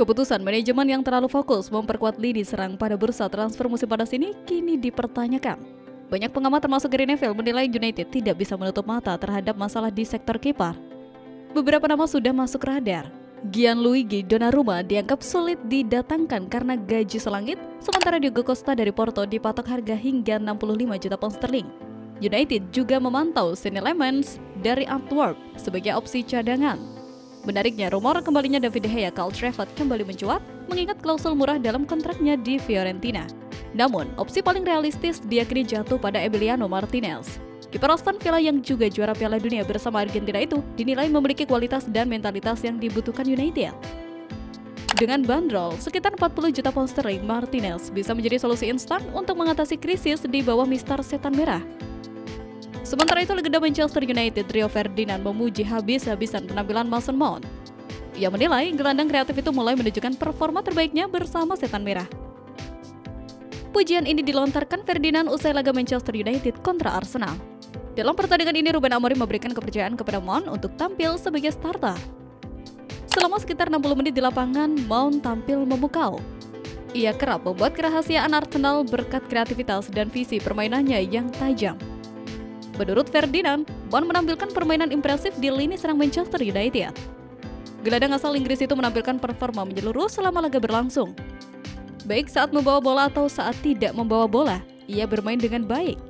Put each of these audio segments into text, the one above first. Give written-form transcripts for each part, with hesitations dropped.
Keputusan manajemen yang terlalu fokus memperkuat lini serang pada bursa transfer musim panas ini kini dipertanyakan. Banyak pengamat termasuk Gary Neville menilai United tidak bisa menutup mata terhadap masalah di sektor kiper. Beberapa nama sudah masuk radar. Gianluigi Donnarumma dianggap sulit didatangkan karena gaji selangit, sementara Diogo Costa dari Porto dipatok harga hingga 65 juta pound sterling. United juga memantau Senne Lammens dari Antwerp sebagai opsi cadangan. Menariknya, rumor kembalinya David De Gea ke Old Trafford kembali mencuat mengingat klausul murah dalam kontraknya di Fiorentina. Namun, opsi paling realistis diyakini jatuh pada Emiliano Martinez. Kiper Aston Villa yang juga juara Piala Dunia bersama Argentina itu dinilai memiliki kualitas dan mentalitas yang dibutuhkan United. Dengan bandrol sekitar 40 juta pound sterling, Martinez bisa menjadi solusi instan untuk mengatasi krisis di bawah Mister Setan Merah. Sementara itu, legenda Manchester United Rio Ferdinand memuji habis-habisan penampilan Mason Mount. Ia menilai gelandang kreatif itu mulai menunjukkan performa terbaiknya bersama Setan Merah. Pujian ini dilontarkan Ferdinand usai laga Manchester United kontra Arsenal. Dalam pertandingan ini, Ruben Amorim memberikan kepercayaan kepada Mount untuk tampil sebagai starter. Selama sekitar 60 menit di lapangan, Mount tampil memukau. Ia kerap membuat kerahasiaan Arsenal berkat kreativitas dan visi permainannya yang tajam. Menurut Ferdinand, Mount menampilkan permainan impresif di lini serang Manchester United. Gelandang asal Inggris itu menampilkan performa menyeluruh selama laga berlangsung. Baik saat membawa bola atau saat tidak membawa bola, ia bermain dengan baik.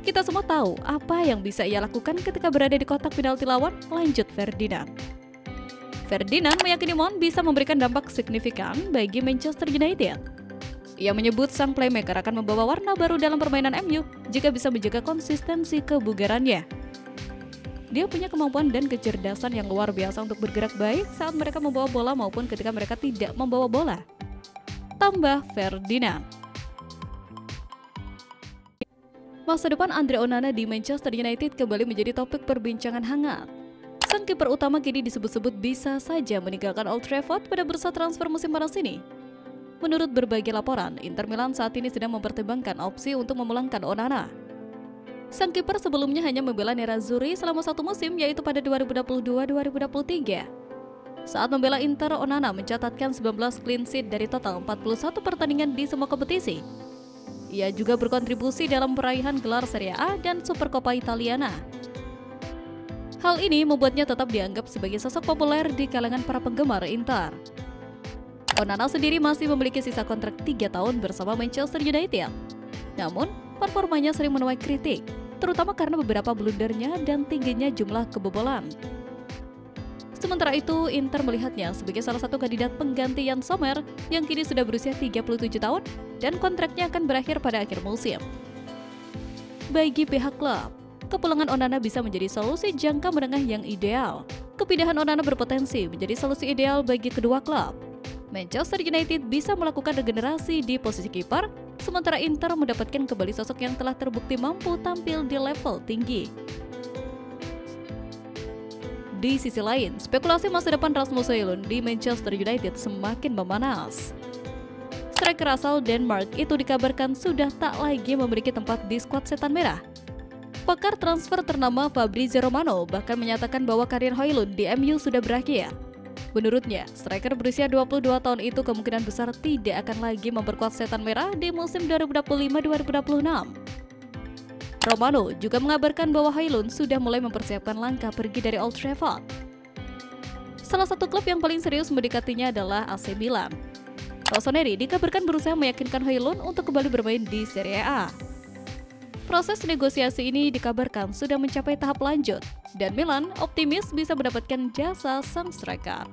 Kita semua tahu apa yang bisa ia lakukan ketika berada di kotak penalti lawan, lanjut Ferdinand. Ferdinand meyakini Mount bisa memberikan dampak signifikan bagi Manchester United. Ia menyebut sang playmaker akan membawa warna baru dalam permainan MU jika bisa menjaga konsistensi kebugarannya. Dia punya kemampuan dan kecerdasan yang luar biasa untuk bergerak baik saat mereka membawa bola maupun ketika mereka tidak membawa bola. Tambah Ferdinand. Masa depan Andre Onana di Manchester United kembali menjadi topik perbincangan hangat. Sang kiper utama kini disebut-sebut bisa saja meninggalkan Old Trafford pada bursa transfer musim panas ini. Menurut berbagai laporan, Inter Milan saat ini sedang mempertimbangkan opsi untuk memulangkan Onana. Sang kiper sebelumnya hanya membela Nerazzurri selama satu musim, yaitu pada 2022-2023. Saat membela Inter, Onana mencatatkan 19 clean sheet dari total 41 pertandingan di semua kompetisi. Ia juga berkontribusi dalam peraihan gelar Serie A dan Supercoppa Italiana. Hal ini membuatnya tetap dianggap sebagai sosok populer di kalangan para penggemar Inter. Onana sendiri masih memiliki sisa kontrak 3 tahun bersama Manchester United. Namun, performanya sering menuai kritik, terutama karena beberapa blundernya dan tingginya jumlah kebobolan. Sementara itu, Inter melihatnya sebagai salah satu kandidat pengganti Yann Sommer yang kini sudah berusia 37 tahun dan kontraknya akan berakhir pada akhir musim. Bagi pihak klub, kepulangan Onana bisa menjadi solusi jangka menengah yang ideal. Kepindahan Onana berpotensi menjadi solusi ideal bagi kedua klub. Manchester United bisa melakukan regenerasi di posisi kiper, sementara Inter mendapatkan kembali sosok yang telah terbukti mampu tampil di level tinggi. Di sisi lain, spekulasi masa depan Rasmus Højlund di Manchester United semakin memanas. Striker asal Denmark itu dikabarkan sudah tak lagi memiliki tempat di skuad Setan Merah. Pakar transfer ternama Fabrizio Romano bahkan menyatakan bahwa karir Højlund di MU sudah berakhir. Menurutnya, striker berusia 22 tahun itu kemungkinan besar tidak akan lagi memperkuat Setan Merah di musim 2025-2026. Romano juga mengabarkan bahwa Højlund sudah mulai mempersiapkan langkah pergi dari Old Trafford. Salah satu klub yang paling serius mendekatinya adalah AC Milan. Rossoneri dikabarkan berusaha meyakinkan Højlund untuk kembali bermain di Serie A. Proses negosiasi ini dikabarkan sudah mencapai tahap lanjut, dan Milan optimis bisa mendapatkan jasa sang striker.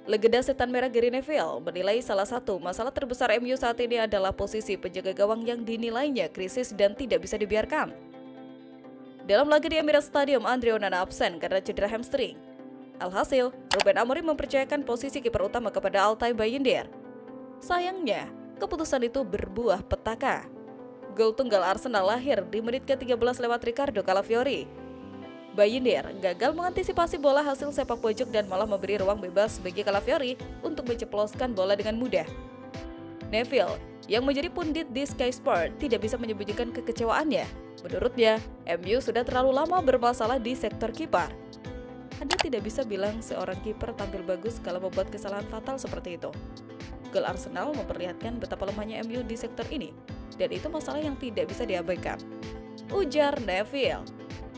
Legenda Setan Merah Gary Neville menilai salah satu masalah terbesar MU saat ini adalah posisi penjaga gawang yang dinilainya krisis dan tidak bisa dibiarkan. Dalam laga di Emirates Stadium, Andre Onana absen karena cedera hamstring. Alhasil, Ruben Amorim mempercayakan posisi kiper utama kepada Altay Bayındır. Sayangnya, keputusan itu berbuah petaka. Gol tunggal Arsenal lahir di menit ke-13 lewat Ricardo Calafiori. Bayındır gagal mengantisipasi bola hasil sepak pojok dan malah memberi ruang bebas bagi Calafiori untuk menceploskan bola dengan mudah. Neville, yang menjadi pundit di Sky Sport, tidak bisa menyembunyikan kekecewaannya. Menurutnya, MU sudah terlalu lama bermasalah di sektor kiper. Anda tidak bisa bilang seorang kiper tampil bagus kalau membuat kesalahan fatal seperti itu. Gol Arsenal memperlihatkan betapa lemahnya MU di sektor ini, dan itu masalah yang tidak bisa diabaikan, ujar Neville.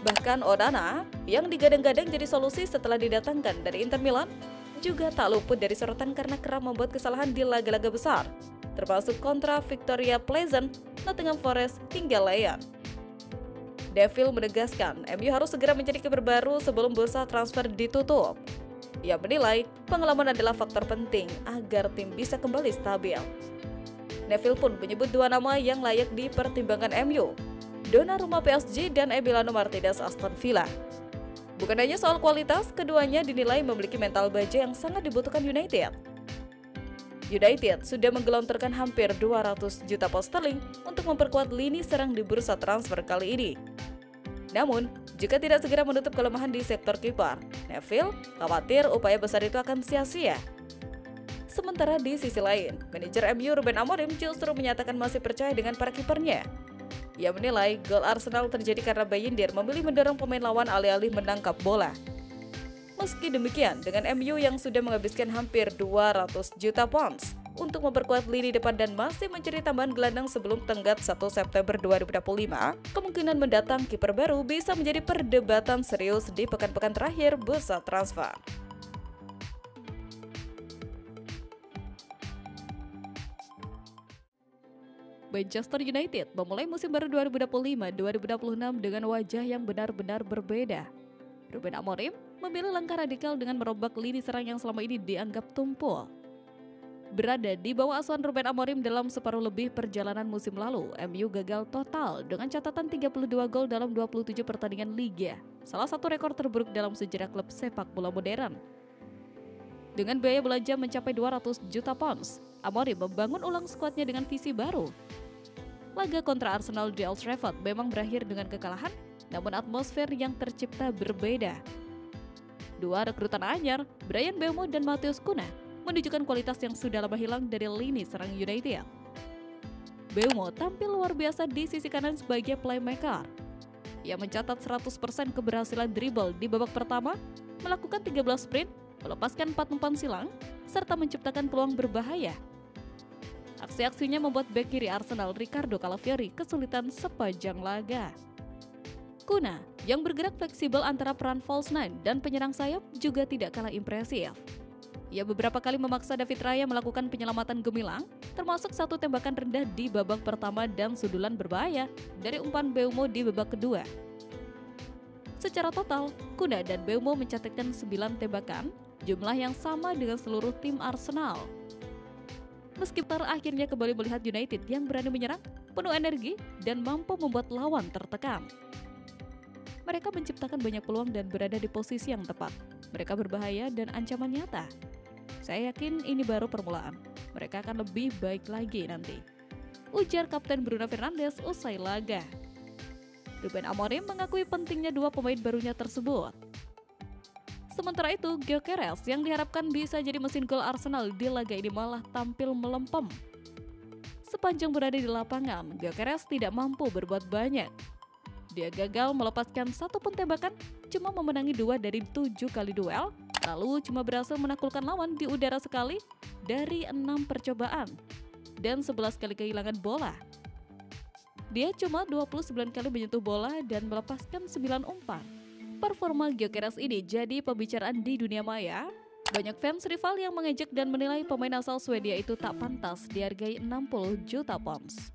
Bahkan Onana, yang digadang-gadang jadi solusi setelah didatangkan dari Inter Milan, juga tak luput dari sorotan karena kerap membuat kesalahan di laga-laga besar, termasuk kontra Victoria Pleasant, Nottingham Forest, hingga Lyon. Neville menegaskan MU harus segera mencari kiper baru sebelum bursa transfer ditutup. Ia menilai pengalaman adalah faktor penting agar tim bisa kembali stabil. Neville pun menyebut dua nama yang layak dipertimbangkan MU, Donnarumma PSG dan Emiliano Martinez Aston Villa. Bukan hanya soal kualitas, keduanya dinilai memiliki mental baja yang sangat dibutuhkan United. United sudah menggelontorkan hampir 200 juta pound sterling untuk memperkuat lini serang di bursa transfer kali ini. Namun, jika tidak segera menutup kelemahan di sektor kiper, Neville khawatir upaya besar itu akan sia-sia. Sementara di sisi lain, manajer MU Ruben Amorim justru menyatakan masih percaya dengan para kipernya. Ia menilai gol Arsenal terjadi karena Bayindir memilih mendorong pemain lawan alih-alih menangkap bola. Meski demikian, dengan MU yang sudah menghabiskan hampir 200 juta pounds untuk memperkuat lini depan dan masih mencari tambahan gelandang sebelum tenggat 1 September 2025, kemungkinan mendatang kiper baru bisa menjadi perdebatan serius di pekan-pekan terakhir bursa transfer. Manchester United memulai musim baru 2025-2026 dengan wajah yang benar-benar berbeda. Ruben Amorim memilih langkah radikal dengan merombak lini serang yang selama ini dianggap tumpul. Berada di bawah asuhan Ruben Amorim dalam separuh lebih perjalanan musim lalu, MU gagal total dengan catatan 32 gol dalam 27 pertandingan Liga, salah satu rekor terburuk dalam sejarah klub sepak bola modern. Dengan biaya belanja mencapai 200 juta pounds, Amorim membangun ulang skuadnya dengan visi baru. Laga kontra Arsenal di Old Trafford memang berakhir dengan kekalahan, namun atmosfer yang tercipta berbeda. Dua rekrutan anyar, Bryan Mbeumo dan Matheus Cunha, menunjukkan kualitas yang sudah lama hilang dari lini serang United. Mbeumo tampil luar biasa di sisi kanan sebagai playmaker. Ia mencatat 100% keberhasilan dribble di babak pertama, melakukan 13 sprint, melepaskan 4 umpan silang, serta menciptakan peluang berbahaya. Aksi-aksinya membuat bek kiri Arsenal Ricardo Calafiori kesulitan sepanjang laga. Cunha, yang bergerak fleksibel antara peran false nine dan penyerang sayap, juga tidak kalah impresif. Ia beberapa kali memaksa David Raya melakukan penyelamatan gemilang, termasuk satu tembakan rendah di babak pertama dan sundulan berbahaya dari umpan Mbeumo di babak kedua. Secara total, Cunha dan Mbeumo mencatatkan 9 tembakan, jumlah yang sama dengan seluruh tim Arsenal. Meskipun akhirnya kembali melihat United yang berani menyerang, penuh energi, dan mampu membuat lawan tertekan. Mereka menciptakan banyak peluang dan berada di posisi yang tepat. Mereka berbahaya dan ancaman nyata. Saya yakin ini baru permulaan. Mereka akan lebih baik lagi nanti, ujar Kapten Bruno Fernandes usai laga. Ruben Amorim mengakui pentingnya dua pemain barunya tersebut. Sementara itu, Gyökeres yang diharapkan bisa jadi mesin gol Arsenal di laga ini malah tampil melempem. Sepanjang berada di lapangan, Gyökeres tidak mampu berbuat banyak. Dia gagal melepaskan satu pun tembakan, cuma memenangi 2 dari 7 kali duel, lalu cuma berhasil menaklukkan lawan di udara sekali dari 6 percobaan, dan 11 kali kehilangan bola. Dia cuma 29 kali menyentuh bola dan melepaskan 9 umpan. Performa Gyökeres ini jadi pembicaraan di dunia maya. Banyak fans rival yang mengejek dan menilai pemain asal Swedia itu tak pantas dihargai 60 juta pounds.